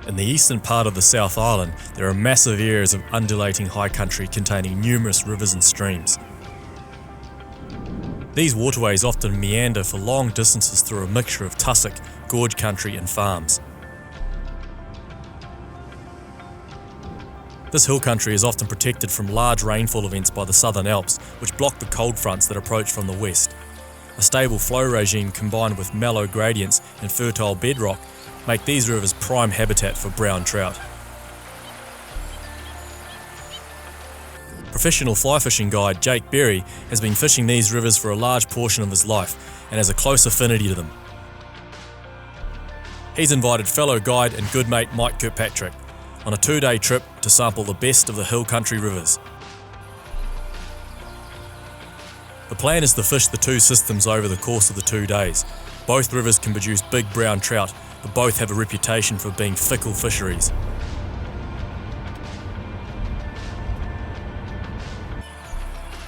In the eastern part of the South Island, there are massive areas of undulating high country containing numerous rivers and streams. These waterways often meander for long distances through a mixture of tussock, gorge country and farms. This hill country is often protected from large rainfall events by the Southern Alps, which block the cold fronts that approach from the west. A stable flow regime combined with mellow gradients and fertile bedrock make these rivers prime habitat for brown trout. Professional fly fishing guide Jake Berry has been fishing these rivers for a large portion of his life and has a close affinity to them. He's invited fellow guide and good mate Mike Kirkpatrick on a 2-day trip to sample the best of the hill country rivers. The plan is to fish the two systems over the course of the 2 days. Both rivers can produce big brown trout, but both have a reputation for being fickle fisheries.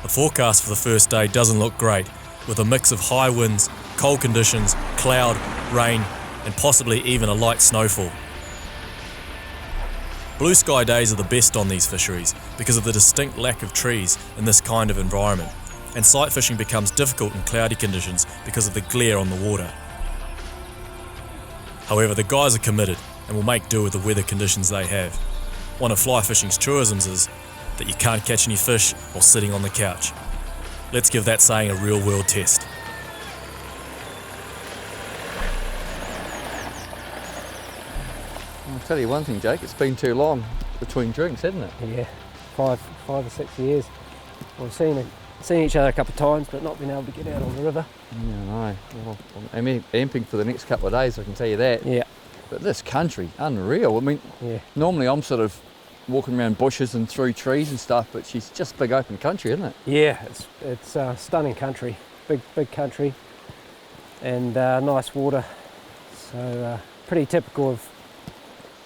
The forecast for the first day doesn't look great, with a mix of high winds, cold conditions, cloud, rain, and possibly even a light snowfall. Blue sky days are the best on these fisheries because of the distinct lack of trees in this kind of environment, and sight fishing becomes difficult in cloudy conditions because of the glare on the water. However, the guys are committed and will make do with the weather conditions they have. One of fly fishing's truisms is that you can't catch any fish while sitting on the couch. Let's give that saying a real world test. I'll tell you one thing, Jake, it's been too long between drinks, hasn't it? Yeah, five or 6 years. We've seen each other a couple of times, but not been able to get out on the river. Yeah, I know. Well, I'm amping for the next couple of days, I can tell you that. Yeah. But this country, unreal. I mean, Yeah. normally I'm sort of walking around bushes and through trees and stuff, but she's just big open country, isn't it? Yeah, it's stunning country, big country, and nice water. So pretty typical of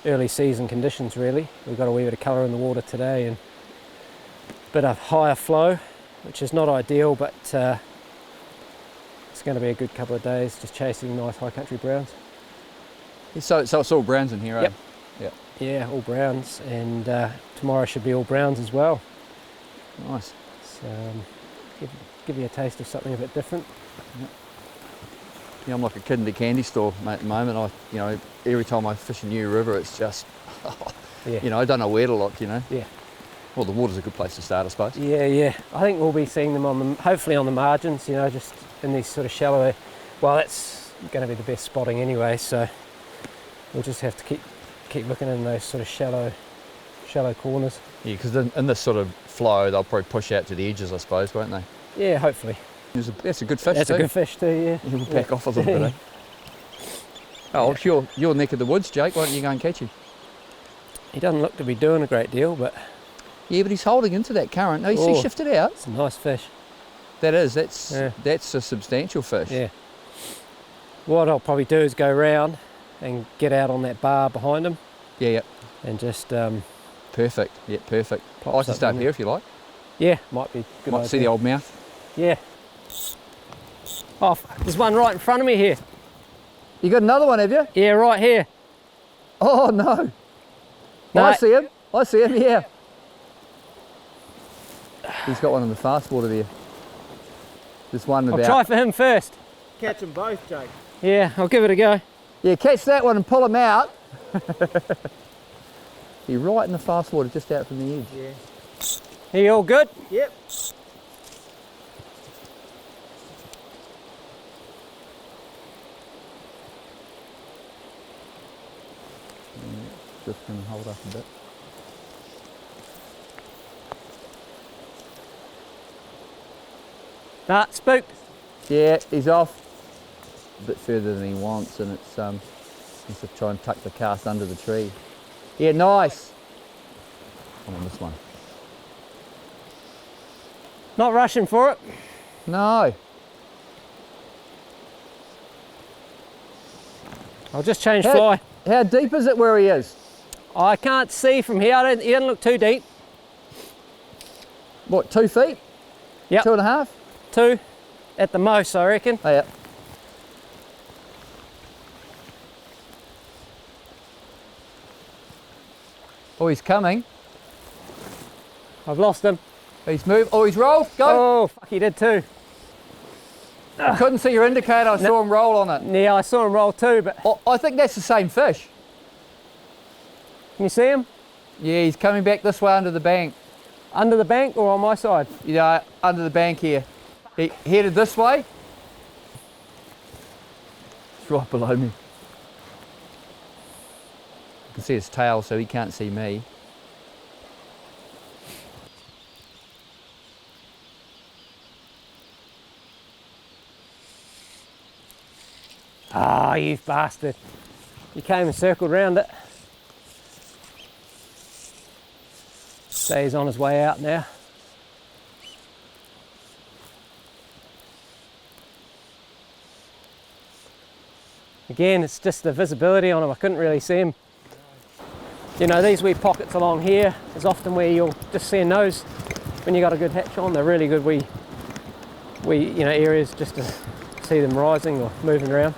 early season conditions, really. We've got a wee bit of colour in the water today and a bit of higher flow, which is not ideal, but it's going to be a good couple of days just chasing nice high country browns. So it's all browns in here, Yep. eh? Yep. Yeah, all browns, and tomorrow should be all browns as well. Nice. So give you a taste of something a bit different. Yeah, I'm like a kid in the candy store, mate, at the moment. Every time I fish a new river, it's just, Yeah. I don't know where to look, Yeah. Well, the water's a good place to start, I suppose. Yeah. I think we'll be seeing them hopefully on the margins, just in these sort of shallow. Well, that's going to be the best spotting anyway, so we'll just have to keep looking in those sort of shallow corners. Yeah, because in this sort of flow, they'll probably push out to the edges, I suppose, won't they? Yeah, hopefully. That's a good fish That's too. a good fish too, yeah. We'll back off a little bit, eh? Oh, it's your neck of the woods, Jake. Why don't you go and catch him? He doesn't look to be doing a great deal, but Yeah, but he's holding into that current. No, you see, shifted out. it's a nice fish. That's a substantial fish. Yeah. What I'll probably do is go round and get out on that bar behind him Yeah. and just Perfect. Yeah, perfect. Pop I can something start in here if you like. yeah, might be a good Might idea. see the old mouth. Yeah. Oh, there's one right in front of me here. You got another one, have you? Yeah, right here. Oh no. No. I see him. Yeah. He's got one in the fast water there. There's one I'll about. try for him first. Catch them both, Jake. Yeah, I'll give it a go. Yeah, catch that one and pull him out. You're right in the fast water, just out from the edge. Yeah. Are you all good? Yep. Just going to hold up a bit. Nah, spooked. Yeah, he's off. A bit further than he wants, and it's he's to try and tuck the cast under the tree. Yeah, nice. Come on, this one. Not rushing for it. No. I'll just change fly. How deep is it where he is? I can't see from here. He doesn't look too deep. What, 2 feet? Yep. 2.5? 2 at the most, I reckon. Oh, yeah. Oh, he's coming. I've lost him. He's moved. Oh, he's rolled. Go. Oh, fuck, he did too. I couldn't see your indicator. I saw him roll on it. Yeah, I saw him roll too, but Oh, I think that's the same fish. can you see him? Yeah, he's coming back this way under the bank. Under the bank or on my side? Yeah, under the bank here. He headed this way. It's right below me. I can see his tail, so he can't see me. Ah, you bastard. You came and circled round it. So he's on his way out now. Again, it's just the visibility on him. I couldn't really see him. You know, these wee pockets along here is often where you'll just see a nose when you got a good hatch on. They're really good wee areas just to see them rising or moving around.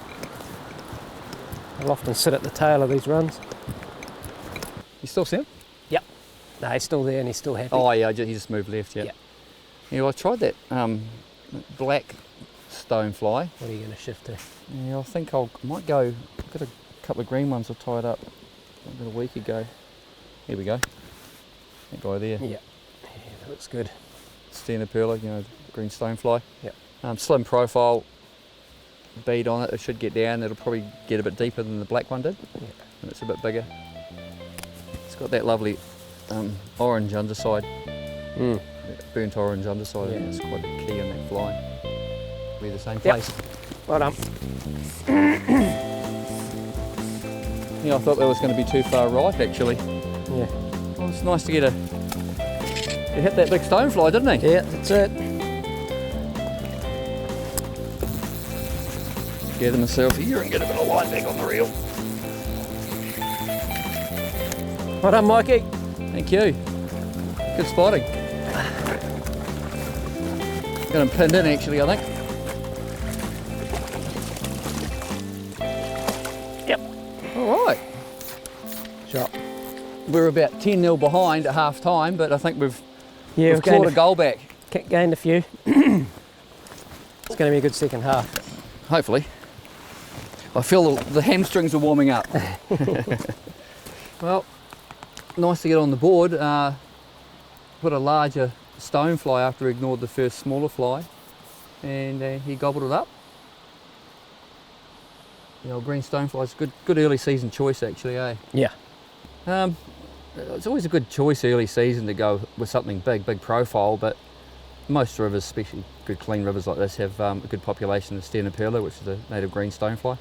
I'll often sit at the tail of these runs. You still see him? Yep. No, he's still there and he's still happy. Oh yeah, he just moved left, yeah. Yep. Yeah, well, I tried that black stonefly. What are you going to shift to? Yeah, I think I might go. I've got a couple of green ones I tied up about a week ago. Here we go. That guy there. Yeah, that looks good. Standard perler, you know, green stonefly. Yep. Slim profile, bead on it. It should get down. It'll probably get a bit deeper than the black one did. Yeah. And it's a bit bigger. It's got that lovely orange underside. That burnt orange underside. Yeah. It's quite key on that fly. We're the same place. Well done. Yeah, I thought that was going to be too far right actually. Yeah. Well, it's nice to get he hit that big stonefly, didn't he? Yeah, that's it. Gather myself here and get a bit of light back on the reel. Well done, Mikey. Thank you. Good spotting. Got him pinned in actually, I think. Yep. All right. Shot. We're about 10-0 behind at half time, but I think we've Yeah, clawed a goal back. gained a few. It's going to be a good second half. Hopefully. I feel the hamstrings are warming up. Well, nice to get on the board. Put a larger stonefly after he ignored the first smaller fly, and he gobbled it up. The old green stonefly's good early season choice actually, eh? Yeah. It's always a good choice early season to go with something big profile, but most rivers, especially good clean rivers like this, have a good population of standard perler, which is a native green stonefly.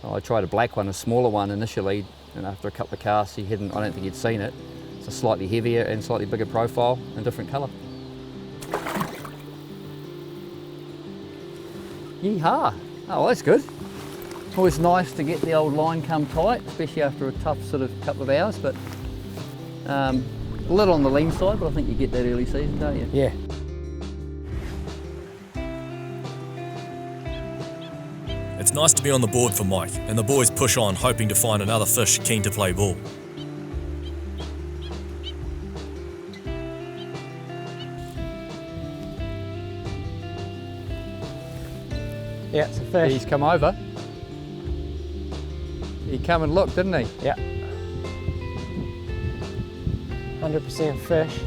So I tried a black one, a smaller one initially, and after a couple of casts I don't think he'd seen it. It's a slightly heavier and slightly bigger profile and different colour. Yeehaw! Oh, that's good. Always nice to get the old line come tight, especially after a tough sort of couple of hours, but a little on the lean side, but I think you get that early season, don't you? Yeah. It's nice to be on the board for Mike, and the boys push on, hoping to find another fish keen to play ball. Yeah, it's a fish. He's come over. He come and looked, didn't he? Yeah. 100% fish.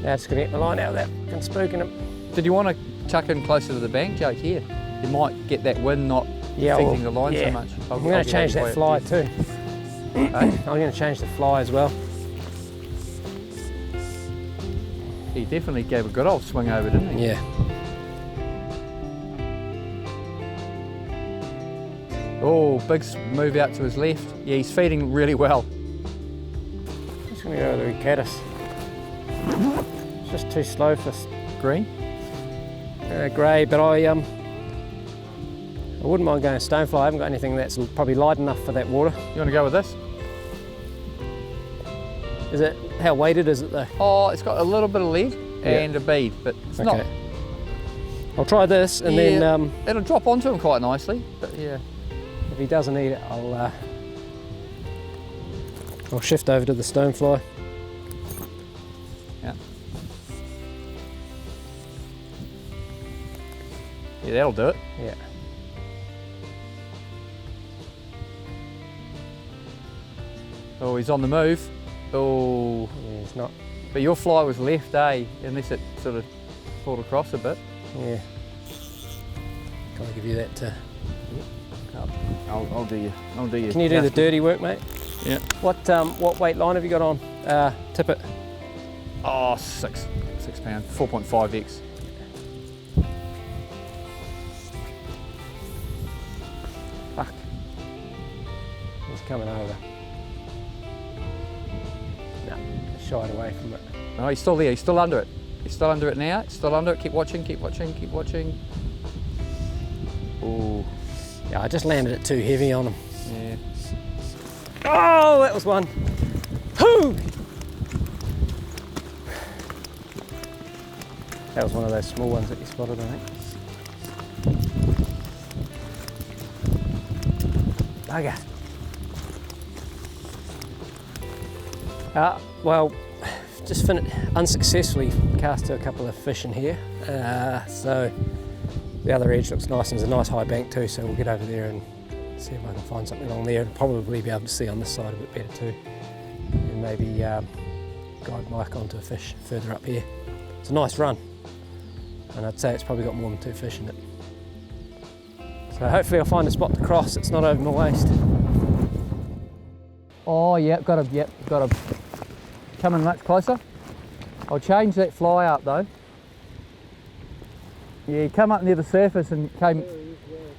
Now just gonna get my line out of that and spooking him. Did you want to tuck in closer to the bank, Jake? Here. You might get that wind not Yeah, affecting the line so yeah. much. I'm going to change that fly too. I'm going to change the fly as well. He definitely gave a good old swing over, didn't he? Yeah. Oh, big move out to his left. Yeah, he's feeding really well. I'm just going to go with the caddis. It's just too slow for Green? grey, but I wouldn't mind going stonefly. I haven't got anything that's probably light enough for that water. You want to go with this? Is it, how weighted is it though? Oh, it's got a little bit of lead and a bead, but it's not. I'll try this and then it'll drop onto him quite nicely, but yeah. if he doesn't eat it, I'll I'll shift over to the stonefly. Yeah. Yeah, that'll do it. Yeah. Oh, he's on the move. Oh, Yeah, it's not. but your fly was left, eh? Unless it sort of pulled across a bit. Yeah. Can I give you that? I'll do you. I'll do you. Can you do the dirty work, mate? Yeah. What weight line have you got on? Tippet. Oh, 6 pound, 4.5x. Fuck. He's coming over. No, shied away from it. No, he's still there. He's still under it. He's still under it now. He's still under it. Keep watching. Keep watching. Keep watching. Oh. Yeah, I just landed it too heavy on him. Yeah. Oh, that was one. Whoo! That was one of those small ones that you spotted, I think. Bugger. Well, just unsuccessfully cast to a couple of fish in here. So the other edge looks nice, and there's a nice high bank too, so we'll get over there and see if I can find something along there. I'll probably be able to see on this side a bit better too. And maybe guide Mike onto a fish further up here. It's a nice run, and I'd say it's probably got more than 2 fish in it. So hopefully I'll find a spot to cross. It's not over my waist. Oh, yep, got to coming much closer. I'll change that fly up though. Yeah, he come up near the surface and came,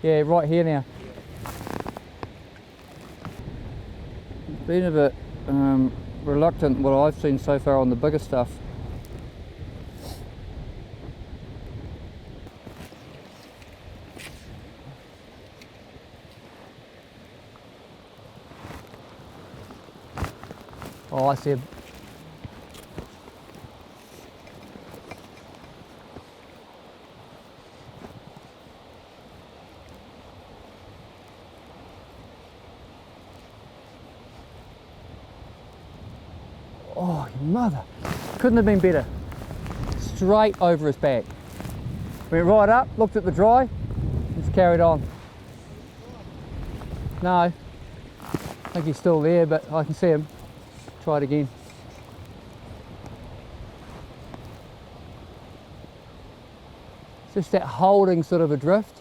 yeah, right here now. Been a bit reluctant what I've seen so far on the bigger stuff. Oh, I see him. Oh, your mother. Couldn't have been better. Straight over his back. Went right up, looked at the dry, just carried on. No, I think he's still there, but I can see him. Try it again. It's just that holding sort of adrift.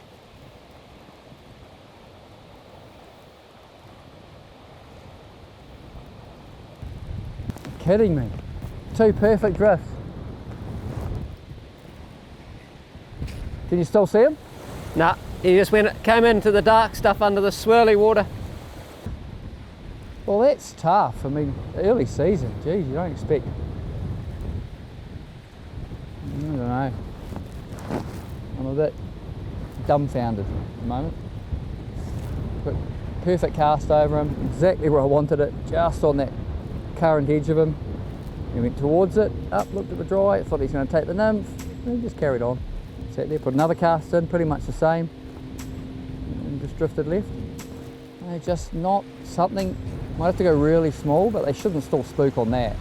Kidding me. 2 perfect drifts. Can you still see him? Nah, he just came into the dark stuff under the swirly water. Well, that's tough. I mean, early season, geez, you don't expect. I don't know. I'm a bit dumbfounded at the moment. But perfect cast over him, exactly where I wanted it, just on that current edge of him. He went towards it, up, looked at the dry, thought he was going to take the nymph, and he just carried on. Sat there, put another cast in, pretty much the same, and just drifted left. They're just not something. Might have to go really small, but they shouldn't still spook on that.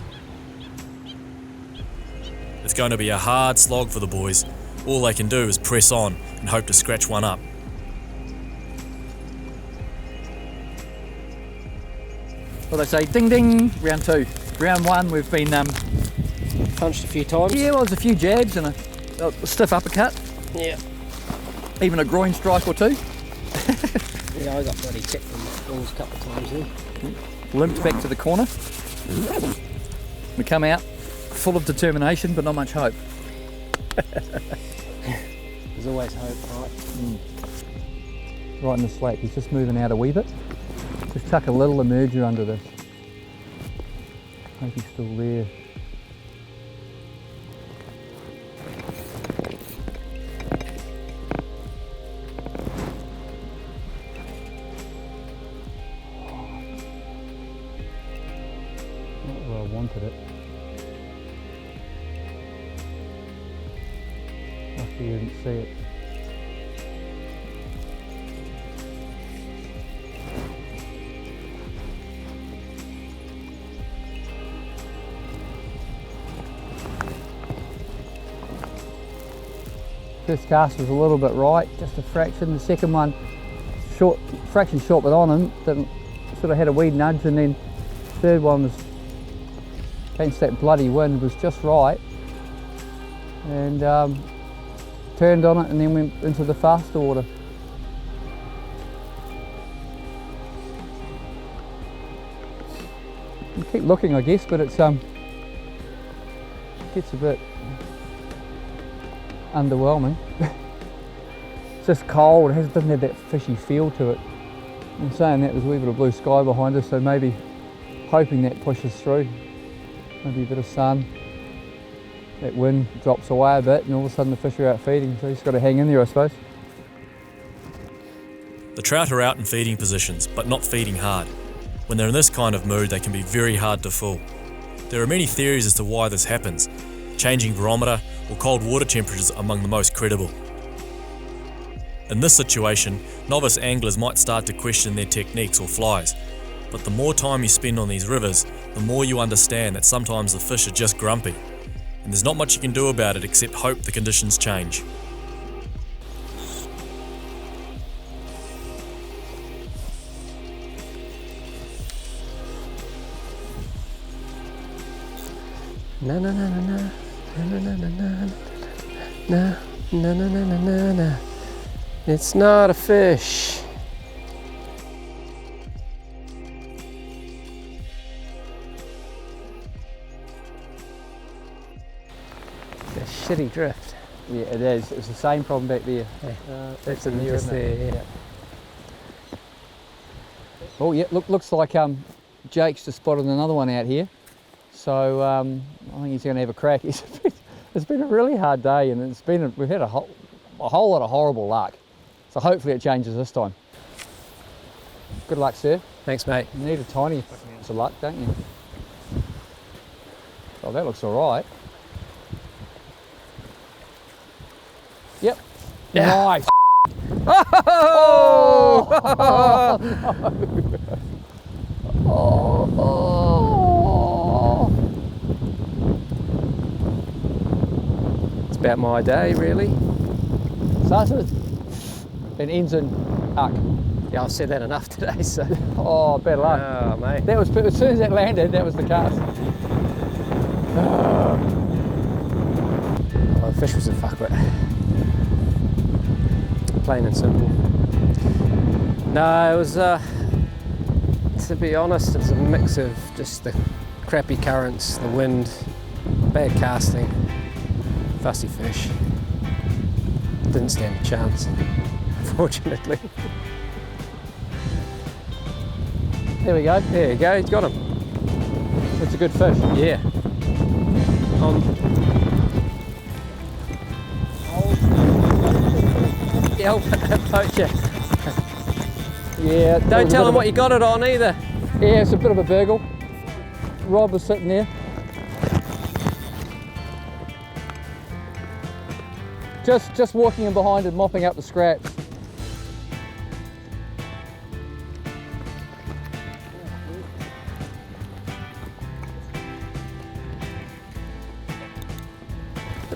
It's going to be a hard slog for the boys. All they can do is press on and hope to scratch one up. Well, they say ding ding, round 2. Round 1 we've been, Punched a few times. yeah, well, there's a few jabs and a stiff uppercut, Yeah. even a groin strike or 2. Yeah, I got bloody kicked from the balls a couple of times then. Limped back to the corner. We come out full of determination, but not much hope. There's always hope, right? Right in the slack, he's just moving out a wee bit. Just tuck a little emerger under this. I think he's still there. Not where I wanted it. Lucky you didn't see it. First cast was a little bit right, just a fraction. The second one, fraction short, but on him, didn't, sort of had a wee nudge, and then third one was against that bloody wind, was just right, and turned on it and then went into the faster water. You keep looking, I guess, but it's gets a bit underwhelming. It's just cold, it doesn't have that fishy feel to it. I'm saying that, there's a wee bit of blue sky behind us, so maybe hoping that pushes through. Maybe a bit of sun, that wind drops away a bit, and all of a sudden the fish are out feeding, so you just got to hang in there, I suppose. The trout are out in feeding positions, but not feeding hard. When they're in this kind of mood, they can be very hard to fool. There are many theories as to why this happens. Changing barometer or cold water temperatures are among the most credible. In this situation, novice anglers might start to question their techniques or flies, but the more time you spend on these rivers, the more you understand that sometimes the fish are just grumpy, and there's not much you can do about it except hope the conditions change. Na na na na na na na na na na na na na na. It's not a fish. It's a shitty drift. Yeah, it is. It's the same problem back there. That's in there, isn't it? Yeah. Oh yeah, looks like Jake's just spotted another one out here. So I think he's going to have a crack. It's been a really hard day, and we've had a whole lot of horrible luck. So hopefully it changes this time. Good luck, sir. Thanks, mate. You need a tiny fucking ounce of luck, don't you? Oh, that looks all right. Yep. Yeah. Nice. Oh! It's about my day, really. Starts with and ends in uck. Yeah, I've said that enough today, so. Oh, bad luck. Oh, mate. That was, as soon as that landed, that was the cast. Oh, the fish was a fuckwit. Plain and simple. No, it was, to be honest, it was a mix of just the crappy currents, the wind, bad casting, fussy fish. Didn't stand a chance, unfortunately. There we go. There you go, he's got him. It's a good fish. Yeah. Yeah, old poacher. Yeah. Don't tell him what you got it on either. Yeah, it's a bit of a burgle. Rod was sitting there. Just walking in behind and mopping up the scraps.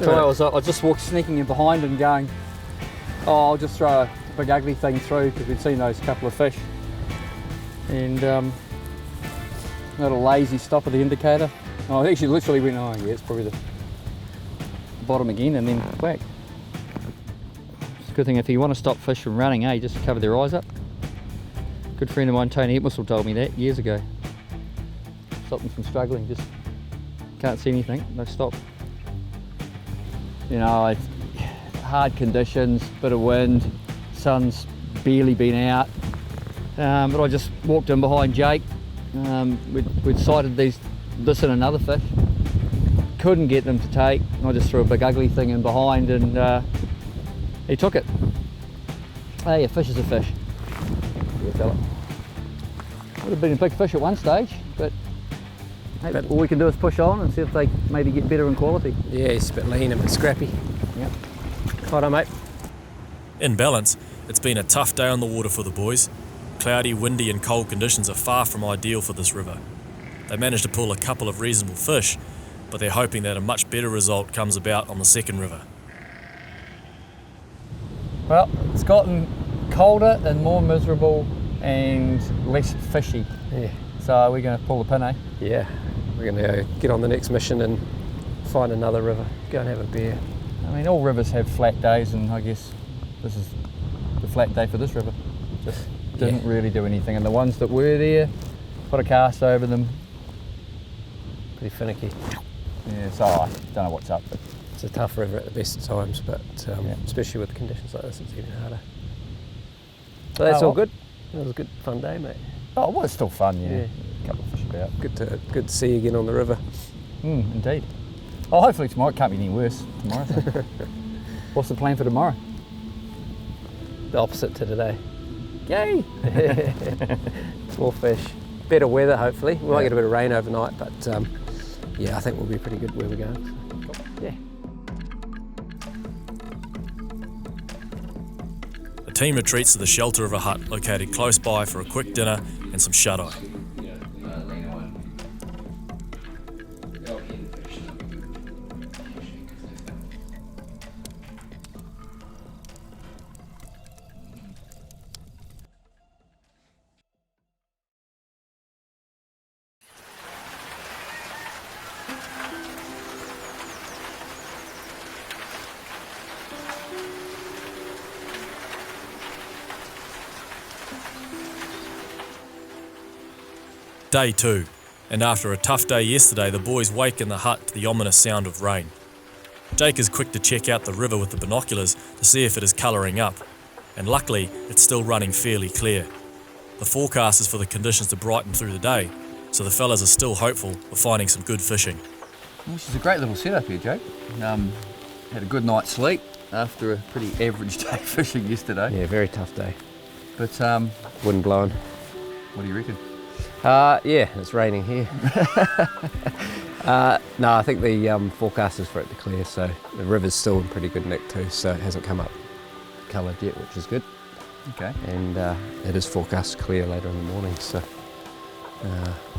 So I was just sneaking in behind and going, oh, I'll just throw a big ugly thing through, because we'd seen those couple of fish. And a little lazy stop of the indicator. Oh, I actually literally went, oh yeah, it's probably the bottom again, and then whack. It's a good thing if you want to stop fish from running, just cover their eyes up. Good friend of mine, Tony Etmissel, told me that years ago. Stop them from struggling, just can't see anything, they stop. You know, it's hard conditions, bit of wind, sun's barely been out, but I just walked in behind Jake. We'd sighted this and another fish, couldn't get them to take. I just threw a big ugly thing in behind, and he took it. Hey, a fish is a fish. Yeah, fella. Would have been a big fish at one stage, but hey, all we can do is push on and see if they maybe get better in quality. Yeah, he's a bit lean, a bit scrappy. Yep. Righto, mate. In balance, it's been a tough day on the water for the boys. Cloudy, windy and cold conditions are far from ideal for this river. They managed to pull a couple of reasonable fish, but they're hoping that a much better result comes about on the second river. Well, it's gotten colder and more miserable and less fishy. Yeah. So we're going to pull the pin, eh? Yeah. We're going to get on the next mission and find another river. Go and have a beer. I mean, all rivers have flat days, and I guess this is the flat day for this river. Just didn't really do anything, and the ones that were there, put a cast over them. Pretty finicky. Yeah, so I don't know what's up, but It's a tough river at the best of times, but especially with conditions like this, it's even harder. So that's all good. It was a good, fun day, mate. oh, well, it's still fun, yeah. A couple of fish about. Good to see you again on the river. Indeed. Oh, hopefully tomorrow it can't be any worse tomorrow. So. What's the plan for tomorrow? The opposite to today. Yay! More fish. Better weather, hopefully. We might get a bit of rain overnight, but yeah, I think we'll be pretty good where we're going. Yeah. The team retreats to the shelter of a hut located close by for a quick dinner and some shut-eye. Day 2, and after a tough day yesterday, the boys wake in the hut to the ominous sound of rain. Jake is quick to check out the river with the binoculars to see if it is colouring up, and luckily it's still running fairly clear. The forecast is for the conditions to brighten through the day, so the fellas are still hopeful of finding some good fishing. Which is a great little setup here, Jake. Had a good night's sleep after a pretty average day fishing yesterday. Yeah, very tough day. But Wind blowing. what do you reckon? Yeah, it's raining here. No, I think the forecast is for it to clear, so the river's still in pretty good nick too, so it hasn't come up coloured yet, which is good. Okay. And it is forecast to clear later in the morning, so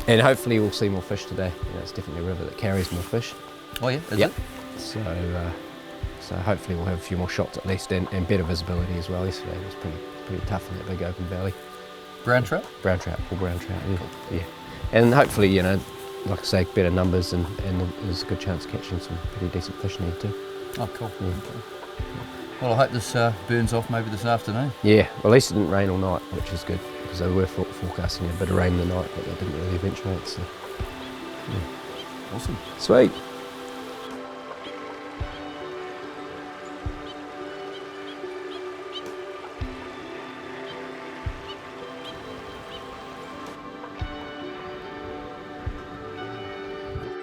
and hopefully we'll see more fish today. You know, it's definitely a river that carries more fish. Oh yeah, is Yep. it? So hopefully we'll have a few more shots at least, and better visibility as well. Yesterday was pretty tough in that big open valley. Brown trout? Brown trout, all brown trout, yeah. And hopefully, you know, like I say, better numbers, and there's a good chance of catching some pretty decent fish in here too. Oh, cool. Yeah. Okay. Well, I hope this burns off maybe this afternoon. Yeah, well, at least it didn't rain all night, which is good, because they were forecasting a bit of rain in the night, but they didn't really eventuate, so yeah. Awesome. Sweet.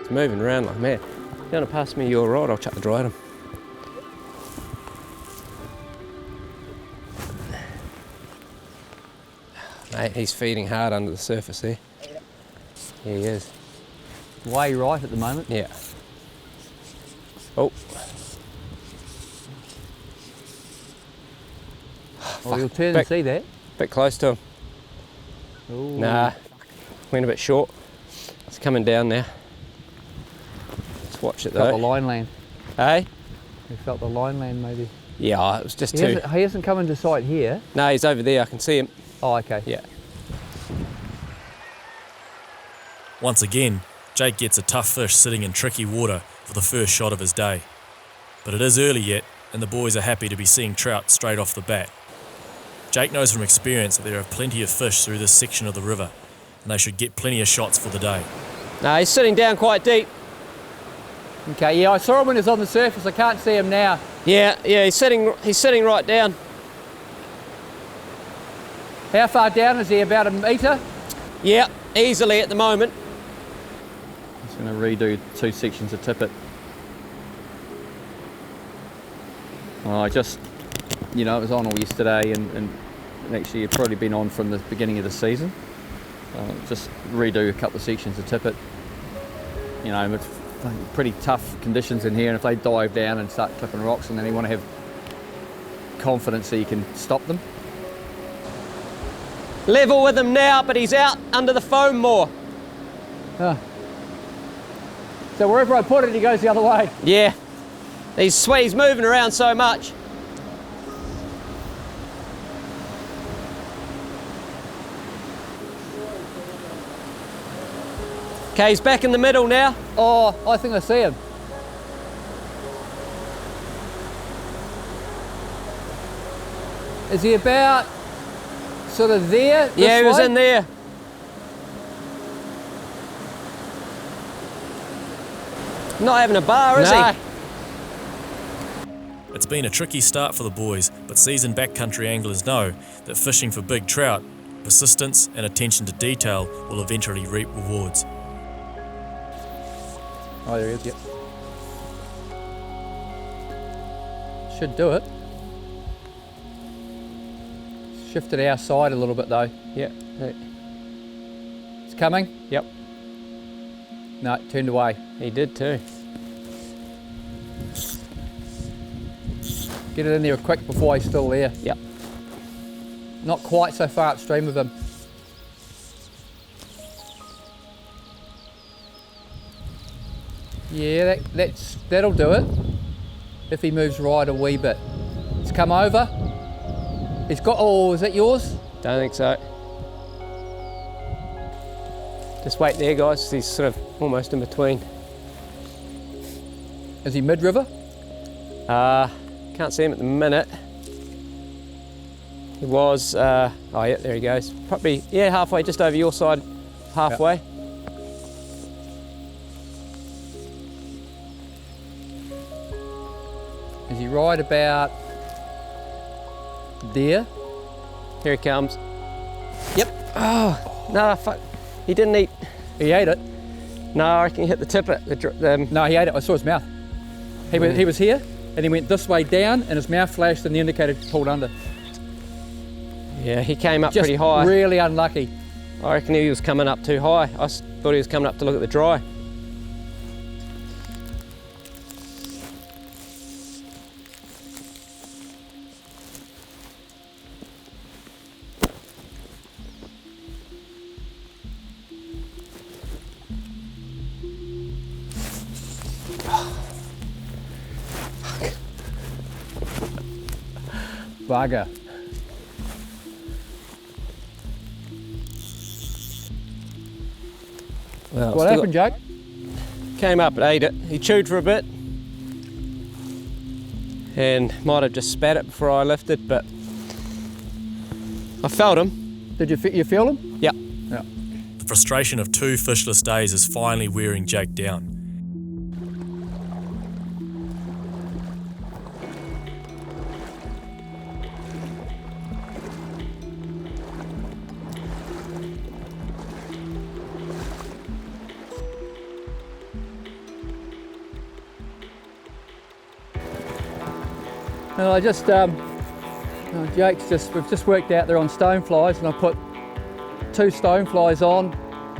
It's moving around like mad. You want to pass me your rod? I'll chuck the dry at him. Mate, he's feeding hard under the surface there. Yeah, he is. Way right at the moment. Yeah. Oh. Well, you'll turn Back. and see that. Bit close to him. Ooh. Nah, went a bit short. It's coming down now. Let's watch it Felt though. the line land. Hey? You felt the line land maybe. Yeah, it was just He too. hasn't come into sight here. No, he's over there. I can see him. Oh, okay. Yeah. Once again, Jake gets a tough fish sitting in tricky water for the first shot of his day. But it is early yet, and the boys are happy to be seeing trout straight off the bat. Jake knows from experience that there are plenty of fish through this section of the river, and they should get plenty of shots for the day. No, he's sitting down quite deep. Okay, yeah, I saw him when he was on the surface. I can't see him now. Yeah, he's sitting right down. How far down is he? About a metre? Yeah, easily at the moment. Just going to redo 2 sections of tippet. I just, you know, it was on all yesterday, and actually it's probably been on from the beginning of the season. Just redo a couple of sections of tippet. You know, it's pretty tough conditions in here, and if they dive down and start clipping rocks, and then you want to have confidence that you can stop them. Level with him now, but he's out under the foam more. So wherever I put it, he goes the other way. Yeah, he's moving around so much. Okay, he's back in the middle now. Oh, I think I see him. Is he about sort of there? Yeah, he was in there. Not having a bar, is he? It's been a tricky start for the boys, but seasoned backcountry anglers know that fishing for big trout, persistence and attention to detail will eventually reap rewards. Oh, there he is, yep. Should do it. Shifted our side a little bit though. Yeah. It's coming? Yep. No, it turned away. He did too. Get it in there quick before he's still there. Yep. Not quite so far upstream of him. Yeah, that'll do it. If he moves right a wee bit. It's come over. He's got, oh, is that yours? Don't think so. Just wait there, guys. He's sort of almost in between. Is he mid-river? Can't see him at the minute. He was, oh yeah, there he goes. Probably, yeah, halfway, just over your side, halfway. Yep. Is he right about there? Here he comes. Yep. Oh, no, fuck. He didn't eat. He ate it. No, I reckon he hit the tippet. No, he ate it. I saw his mouth. He was here, and he went this way down, and his mouth flashed, and the indicator pulled under. Yeah, he came up Just pretty high. Really unlucky. I reckon he was coming up too high. I thought he was coming up to look at the dry. Bugger. Well, What happened, Jake? Came up and ate it. He chewed for a bit and might have just spat it before I lifted, but I felt him. Did you feel him? Yep. Yeah. The frustration of 2 fishless days is finally wearing Jake down. And I just, we've just worked out they're on stoneflies, and I put 2 stoneflies on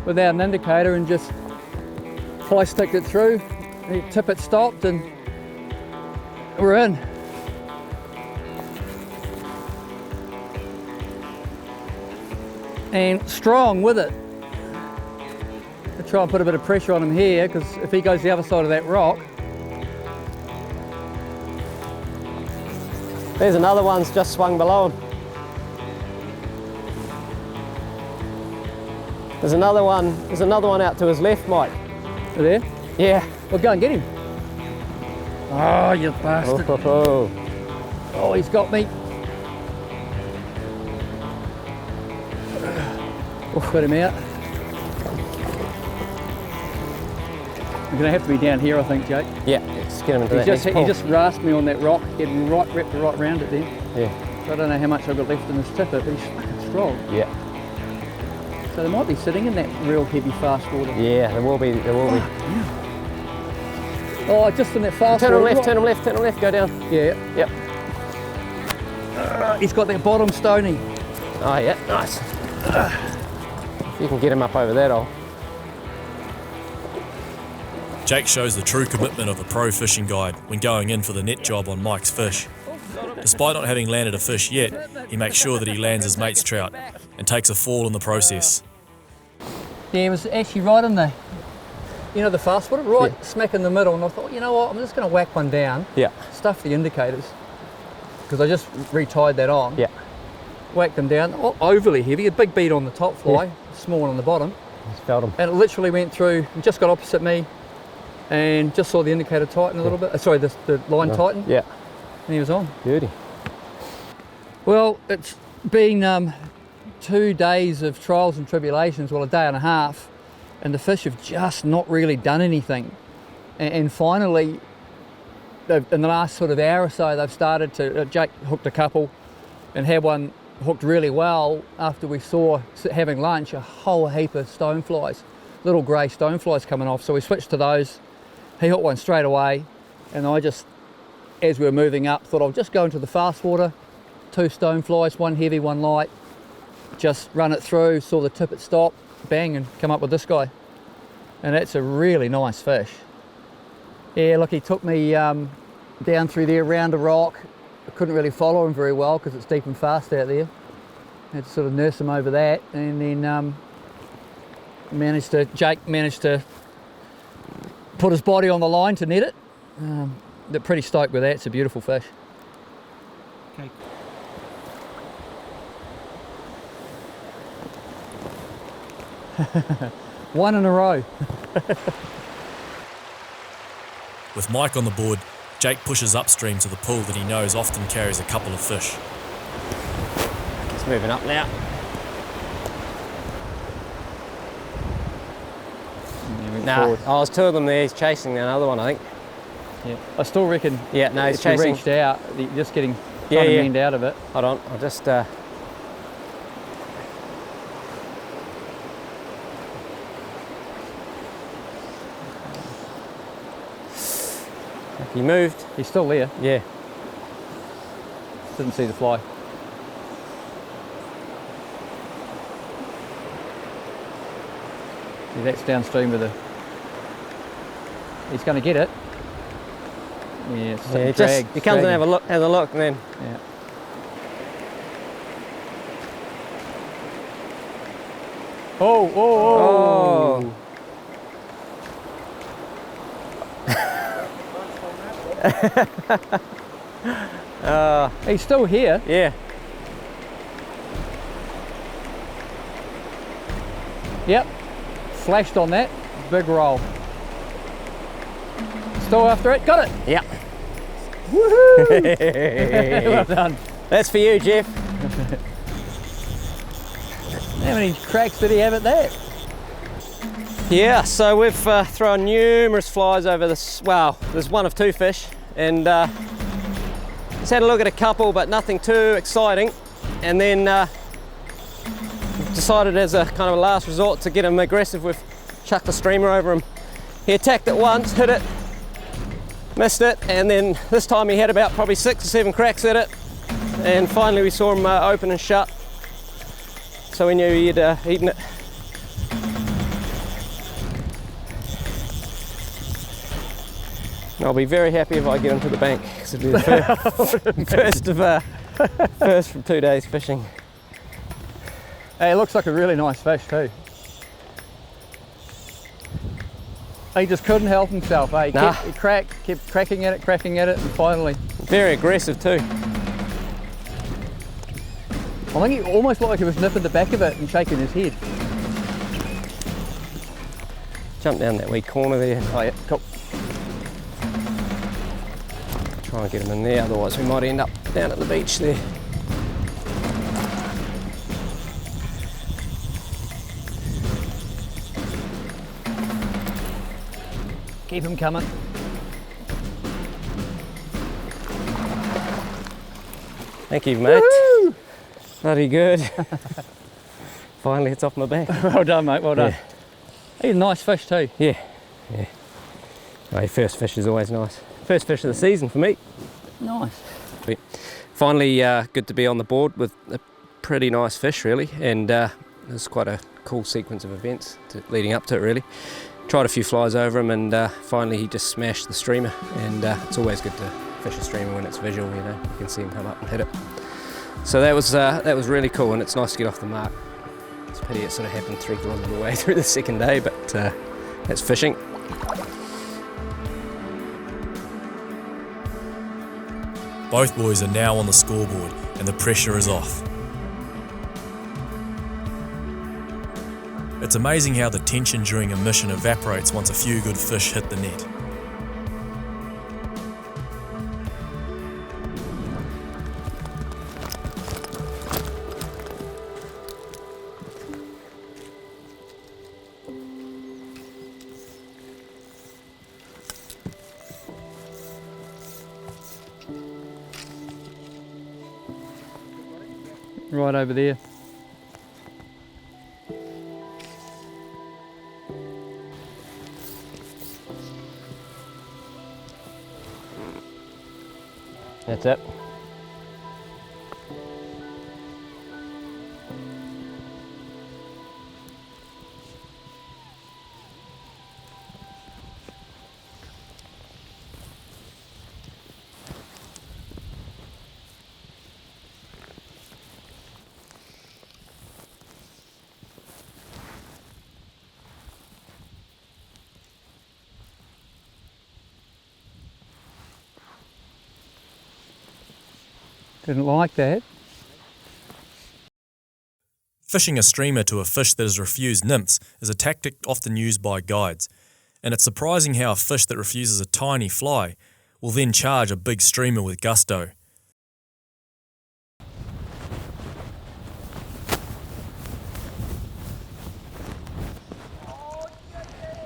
without an indicator and just fly sticked it through. The tippet stopped and we're in. And strong with it. I try and put a bit of pressure on him here, because if he goes the other side of that rock. There's another one's just swung below him. There's another one out to his left, Mike. Are there? Yeah. Well, go and get him. Oh, you bastard. Oh, he's got me. Put him out. I'm going to have to be down here, I think, Jake. Yeah, let's get him into that next He pull. just rasped me on that rock, getting wrapped right around it then. Yeah. So I don't know how much I've got left in this tippet, but he's fucking strong. Yeah. So they might be sitting in that real heavy fast water. Yeah, there will be. Oh, just in that fast Turn water. him left, go down. Yeah. Yep. He's got that bottom stony. Oh yeah, nice. If you can get him up over that hole. Jake shows the true commitment of a pro fishing guide when going in for the net job on Mike's fish. Despite not having landed a fish yet, he makes sure that he lands his mate's trout and takes a fall in the process. Yeah, it was actually right in the, the fast water, right smack in the middle, and I thought, you know what, I'm just going to whack one down, Yeah. stuff the indicators, because I just retied that on, Yeah. whacked them down, overly heavy, a big bead on the top fly, small one on the bottom, Just felt him. And it literally went through, just got opposite me, and just saw the indicator tighten a little bit. Sorry, the line tighten. Yeah. And he was on. Beauty. Well, it's been 2 days of trials and tribulations, well, a day and a half, and the fish have just not really done anything. And finally, in the last sort of hour or so, they've started to, Jake hooked a couple and had one hooked really well after we saw, having lunch, a whole heap of stoneflies, little grey stoneflies coming off. So we switched to those. He hooked one straight away, and I just, as we were moving up, thought I'll just go into the fast water, 2 stoneflies, one heavy, one light, just run it through, saw the tippet stop, bang, and come up with this guy. And that's a really nice fish. Yeah, look, he took me down through there around a rock. I couldn't really follow him very well because it's deep and fast out there. Had to sort of nurse him over that, and then Jake managed to put his body on the line to net it. They're pretty stoked with that. It's a beautiful fish. Okay. One in a row. With Mike on the board, Jake pushes upstream to the pool that he knows often carries a couple of fish. It's moving up now. No, I was 2 of them there. He's chasing another one, I think. Yeah, I still reckon. Yeah, no, he's if you chasing. reached out, you're just getting Yeah, trying to yeah. mend out of it. Hold on, I'll just. He moved. He's still there. Yeah. Didn't see the fly. Yeah, that's downstream with the. He's going to get it. Yeah, it's Yeah, drag, he comes and have a look, and then. Yeah. Oh! He's still here. Yeah. Yep. Flashed on that. Big roll. Still after it. Got it. Yep. Woohoo! Well done. That's for you, Jeff. How many cracks did he have at that? Yeah, so we've thrown numerous flies over this. Well, there's one of 2 fish, and just had a look at a couple, but nothing too exciting. And then decided as a kind of a last resort to get him aggressive, we've chucked the streamer over him. He attacked it once, hit it, missed it, and then this time he had about probably 6 or 7 cracks at it. And finally we saw him open and shut. So we knew he had eaten it. I'll be very happy if I get him to the bank, because it'll be the first from 2 days fishing. Hey, it looks like a really nice fish too. He just couldn't help himself, eh? He kept cracking at it, and finally. Very aggressive too. I think he almost looked like he was nipping the back of it and shaking his head. Jump down that wee corner there. Oh yeah, cool. Try and get him in there, otherwise we might end up down at the beach there. Keep him coming. Thank you, mate. Woo-hoo! Bloody good. Finally it's off my back. Well done, mate, well done. Yeah. He's a nice fish too. Yeah. Oh, first fish is always nice. First fish of the season for me. Nice. Finally good to be on the board with a pretty nice fish really, and it was quite a cool sequence of events leading up to it really. Tried a few flies over him, and finally he just smashed the streamer, and it's always good to fish a streamer when it's visual, you know, you can see him come up and hit it. So that was really cool, and it's nice to get off the mark. It's a pity it sort of happened 3 kilometres of the way through the second day, but that's fishing. Both boys are now on the scoreboard and the pressure is off. It's amazing how the tension during a mission evaporates once a few good fish hit the net. Right over there. That's it. Didn't like that. Fishing a streamer to a fish that has refused nymphs is a tactic often used by guides, and it's surprising how a fish that refuses a tiny fly will then charge a big streamer with gusto.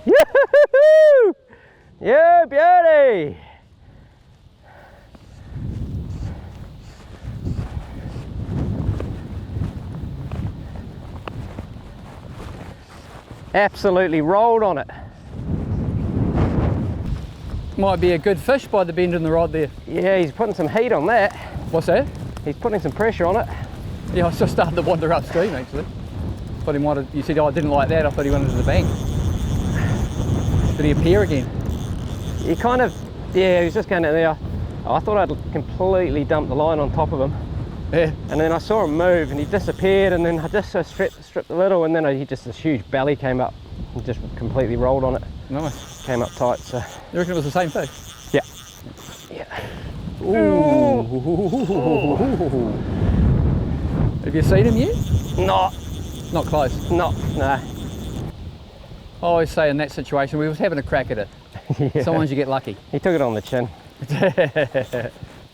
Yoo-hoo-hoo! Yeah, beauty! Absolutely rolled on it. Might be a good fish by the bend in the rod there. Yeah, he's putting some heat on that. What's that? He's putting some pressure on it. Yeah, I was just starting to wander upstream actually. Thought he might have, you said, oh, I didn't like that, I thought he went into the bank. Did he appear again? He kind of, yeah, he was just going out there. Oh, I thought I'd completely dumped the line on top of him. Yeah. And then I saw him move and he disappeared, and then I just stripped a little, and then this huge belly came up and just completely rolled on it. Nice. Came up tight, so. You reckon it was the same fish? Yeah. Yeah. Ooh. Have you seen him yet? Not close. no. I always say in that situation, we was having a crack at it. Yeah. Sometimes you get lucky. He took it on the chin.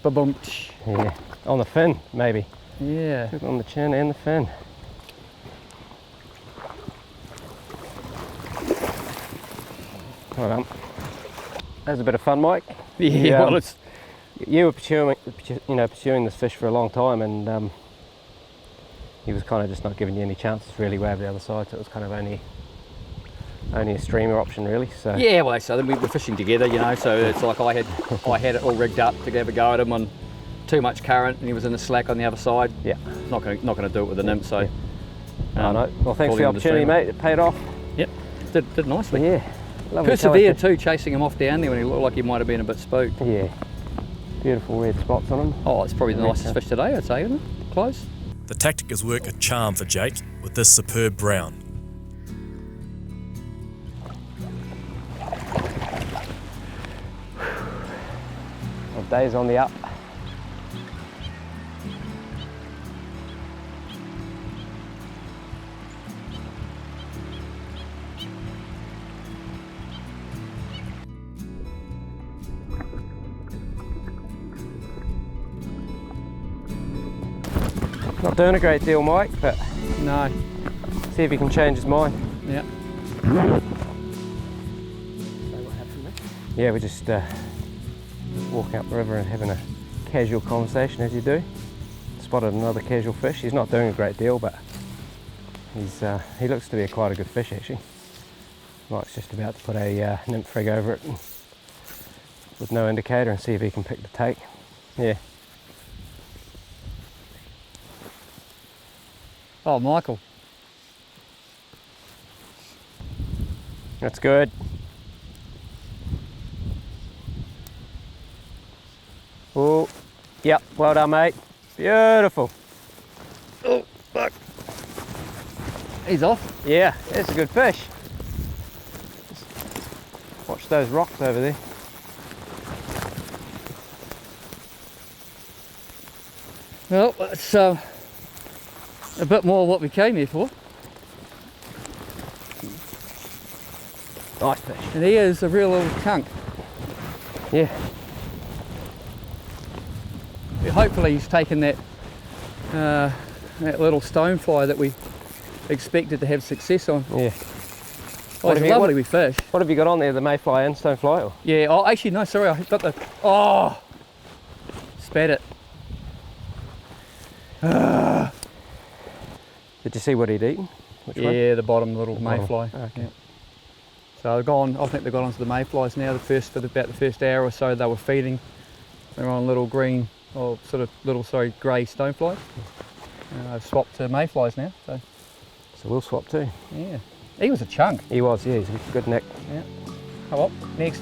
Ba-boom. Yeah. On the fin, maybe. Yeah. Took it on the chin and the fin. Well done. That was a bit of fun, Mike. Yeah, well, it's... You were pursuing this fish for a long time, and he was kind of just not giving you any chances really way over the other side, so it was kind of only a streamer option really. So Yeah, well, so then we were fishing together, you know, so it's like I had it all rigged up to have a go at him on too much current, and he was in the slack on the other side. Yeah. Not going to do it with the nymph, so... I know. Well, thanks for the opportunity, mate. It paid off. Yep, did nicely. Yeah. Lovely Persevered too, chasing him off down there when he looked like he might have been a bit spooked. Yeah. Beautiful red spots on him. Oh, it's probably the nicest fish today, I'd say, isn't it? Close. The tactic has worked a charm for Jake with this superb brown. Well, day's on the up. Not doing a great deal, Mike, but No. see if he can change his mind. Yeah. Yeah, we're just walking up the river and having a casual conversation, as you do. Spotted another casual fish. He's not doing a great deal, but he looks to be quite a good fish actually. Mike's just about to put a nymph rig over it with no indicator and see if he can pick the take. Yeah. Oh, Michael. That's good. Oh, yep, well done, mate. Beautiful. Oh, fuck. He's off. Yeah, that's a good fish. Just watch those rocks over there. Well, it's a bit more what we came here for. Nice fish. And he is a real little chunk. Yeah. Hopefully he's taken that that little stonefly that we expected to have success on. Yeah. Oh, it's lovely we fish. What have you got on there, the mayfly and stonefly? Or? Yeah, oh actually no, sorry, I got the, oh! Spat it. Did you see what he'd eaten? Which one? Yeah, the bottom little The bottom. mayfly. Okay. Yeah. So they've gone, I think they've gone onto the mayflies now. For about the first hour or so they were feeding. They're on little green, or sort of little, sorry, grey stoneflies. I've swapped to mayflies now, so. So we'll swap too. Yeah. He was a chunk. He was, yeah, he's a good neck. Yeah. Oh well, next.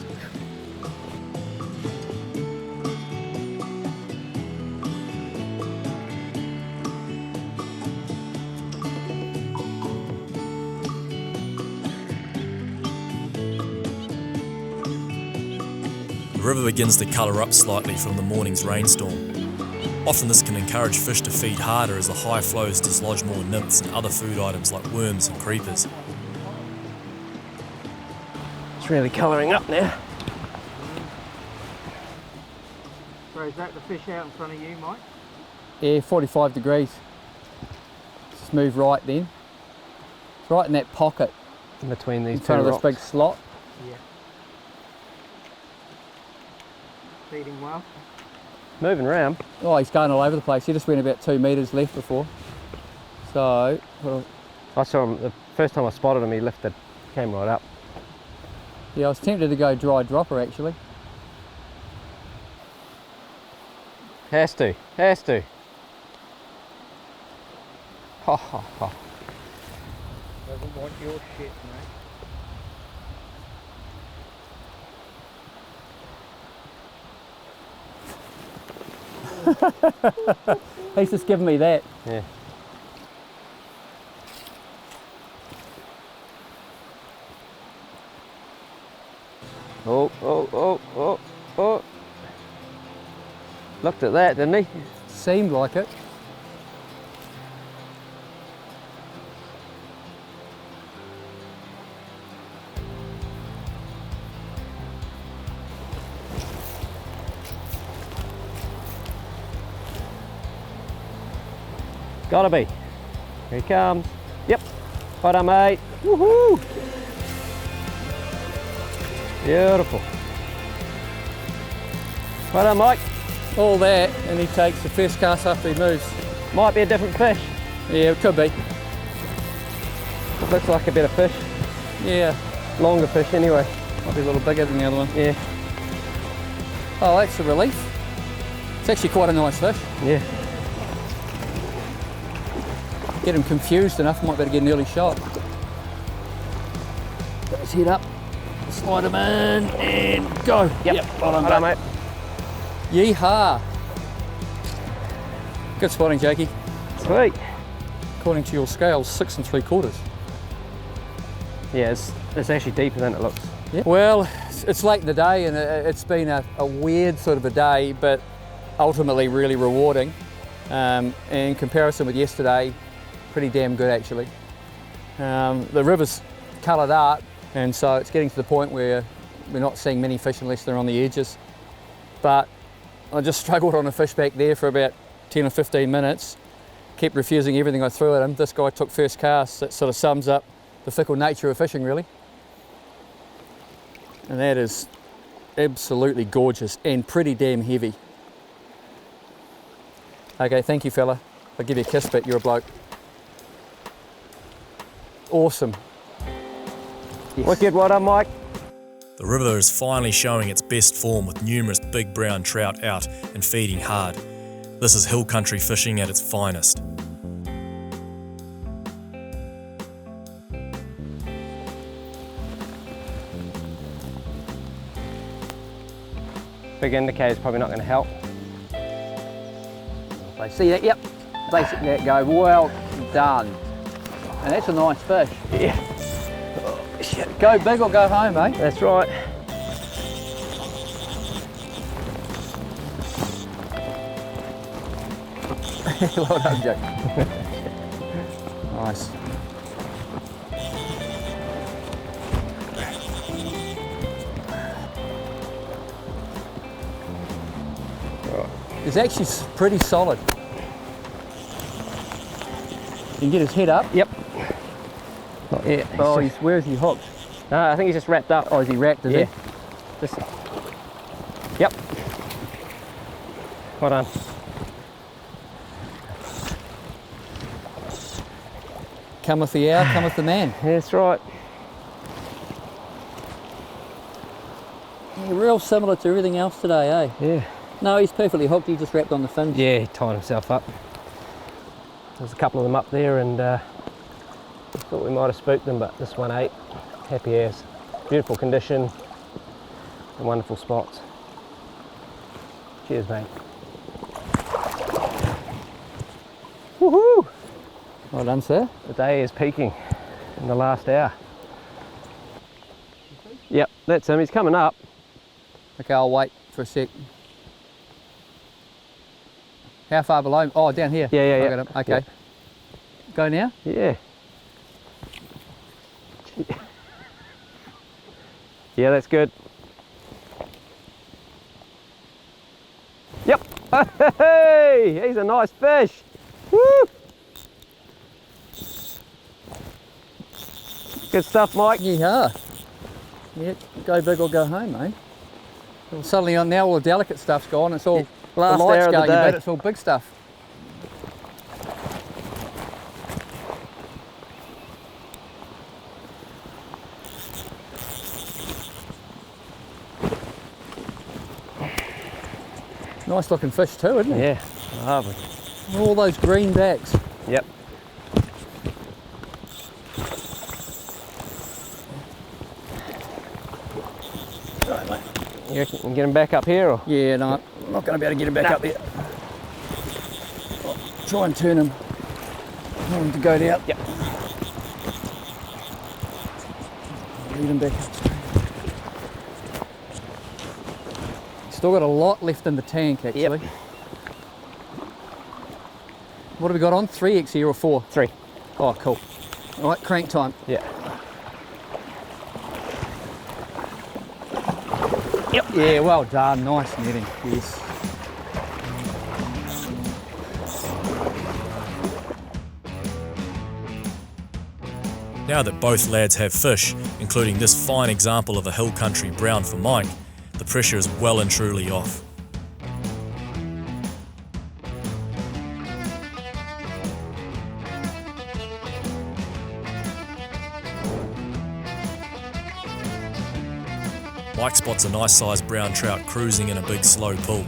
The river begins to colour up slightly from the morning's rainstorm. Often this can encourage fish to feed harder as the high flows dislodge more nymphs and other food items like worms and creepers. It's really colouring up now. So is that the fish out in front of you, Mike? Yeah, 45 degrees. Just move right then. It's right in that pocket In between these in two front of this rocks. big slot. Yeah. Feeding well? Moving around. Oh, he's going all over the place. He just went about 2 metres left before. So, well, I saw him, the first time I spotted him, he lifted, came right up. yeah, I was tempted to go dry dropper actually. Has to. Ha ha ha. Doesn't want your shit, mate. He's just given me that. Yeah. Oh. Looked at that, didn't he? Seemed like it. Gotta be. Here he comes. Yep. Well done, mate. Woohoo! Beautiful. Well done, Mike. All that, and he takes the first cast after he moves. Might be a different fish. Yeah, it could be. Looks like a bit of fish. Yeah, Longer fish anyway. might be a little bigger than the other one. Yeah. Oh, that's a relief. It's actually quite a nice fish. Yeah. Get him confused enough, might be able to get an early shot. Put his head up, slide him in, and go. Yep. Well done, Well done, mate. mate. Yeehaw! Good spotting, Jakey. Sweet. According to your scales, 6 3/4. Yeah, it's actually deeper than it looks. Yeah. Well, it's late in the day, and it's been a weird sort of a day, but ultimately really rewarding. In comparison with yesterday, pretty damn good actually. The river's coloured up, and so it's getting to the point where we're not seeing many fish unless they're on the edges. But I just struggled on a fish back there for about 10 or 15 minutes, kept refusing everything I threw at him. This guy took first cast. That sort of sums up the fickle nature of fishing, really. And that is absolutely gorgeous and pretty damn heavy. Okay, thank you, fella. I'll give you a kiss, but you're a bloke. Awesome. Yes. Wicked, well done, Mike. The river is finally showing its best form with numerous big brown trout out and feeding hard. This is hill country fishing at its finest. Big indicator's probably not going to help. They see that? Yep. They see that go. Well done. And that's a nice fish. Yeah. Go big or go home, eh? That's right. Well done, Jake. Nice. is actually pretty solid. You can get his head up. Yep. Not yet. Oh, where is he hooked? I think he's just wrapped up. Oh, is he wrapped, is Yeah. he? Just, yep. Well done. Cometh the hour, cometh the man. That's right. Yeah, real similar to everything else today, eh? Yeah. No, he's perfectly hooked, he just wrapped on the fins. Yeah, he tied himself up. There's a couple of them up there and thought we might have spooked them, but this one ate. Happy as. Beautiful condition and wonderful spots. Cheers, mate. Woohoo! Well done, sir. The day is peaking in the last hour. Yep, that's him. He's coming up. Okay, I'll wait for a sec. How far below? Oh, down here. Yeah, yeah, yeah. I got him. Okay. Yeah. Go now? Yeah. Yeah, that's good. Yep. Hey, he's a nice fish. Woo! Good stuff, Mike. Yeah. Yeah, go big or go home, eh? Well, suddenly on now all the delicate stuff's gone. It's all Last the light's hour of the going a day. bit. It's all big stuff. Nice looking fish too, isn't it? Yeah, lovely. All those green backs. Yep. Right, mate. You reckon you can get him back up here? Or? Yeah, no, I'm not going to be able to get him back up there. I'll try and turn him. I want him to go down. Yep. Lead him back up straight. Still got a lot left in the tank, actually. Yep. What have we got on? 3X here or 4? 3. Oh, cool. All right, crank time. Yeah. Yep. Yeah, well done. Nice netting. Yes. Now that both lads have fish, including this fine example of a hill country brown for Mike, the pressure is well and truly off. Mike spots a nice sized brown trout cruising in a big slow pull,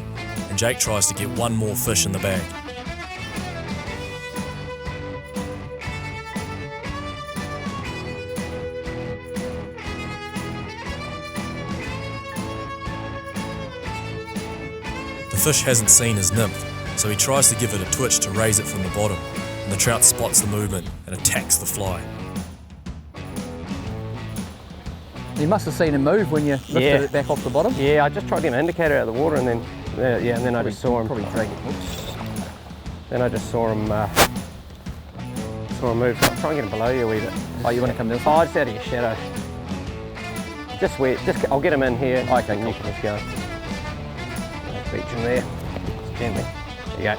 and Jake tries to get one more fish in the bag. The fish hasn't seen his nymph, so he tries to give it a twitch to raise it from the bottom, and the trout spots the movement and attacks the fly. You must have seen him move when you lifted Yeah. it back off the bottom. Yeah, I just tried to get an indicator out of the water and then, yeah, and then I just saw him. Probably dragging hooks. Then I just saw him move. Try and get him below you a wee bit. Oh, you want to come this way? Oh, just out of your shadow. Just wait. I'll get him in here. Okay, and cool. you can just go. Beach him there. Just gently. There you go.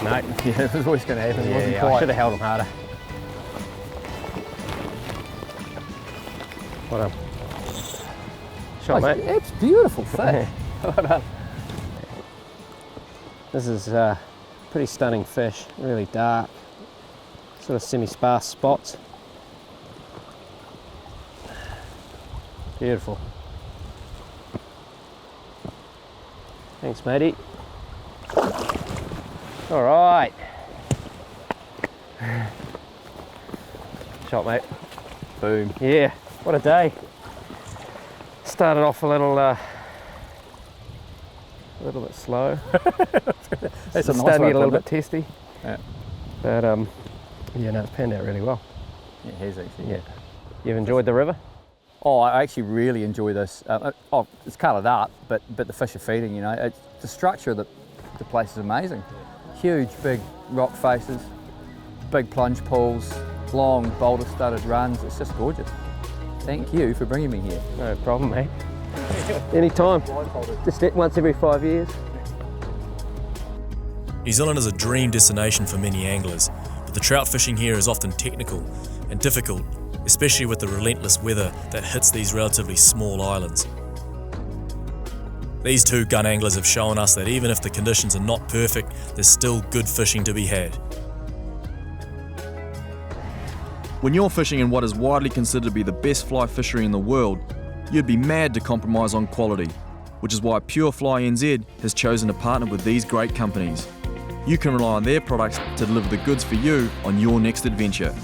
No. Yeah, it was always going to happen. It wasn't Yeah, I quite. should have held him harder. Well done. Shot, Oh, mate. it's beautiful fish. Well done. This is a pretty stunning fish. Really dark, sort of semi-sparse spots. Beautiful. Thanks, matey. All right. Shot, mate. Boom. Yeah, what a day. Started off a little bit slow. That's a nice starting to way get a of little putting bit testy. Yeah. But yeah, no, it's panned out really well. It has actually. Yeah. You've enjoyed the river? Oh, I actually really enjoy this. It's coloured up, but the fish are feeding. You know, the structure of the place is amazing. Huge, big rock faces, big plunge pools, long boulder-studded runs. It's just gorgeous. Thank you for bringing me here. No problem, mate. Anytime. Just once every 5 years. New Zealand is a dream destination for many anglers, but the trout fishing here is often technical and difficult, especially with the relentless weather that hits these relatively small islands. These two gun anglers have shown us that even if the conditions are not perfect, there's still good fishing to be had. When you're fishing in what is widely considered to be the best fly fishery in the world, you'd be mad to compromise on quality, which is why Pure Fly NZ has chosen to partner with these great companies. You can rely on their products to deliver the goods for you on your next adventure.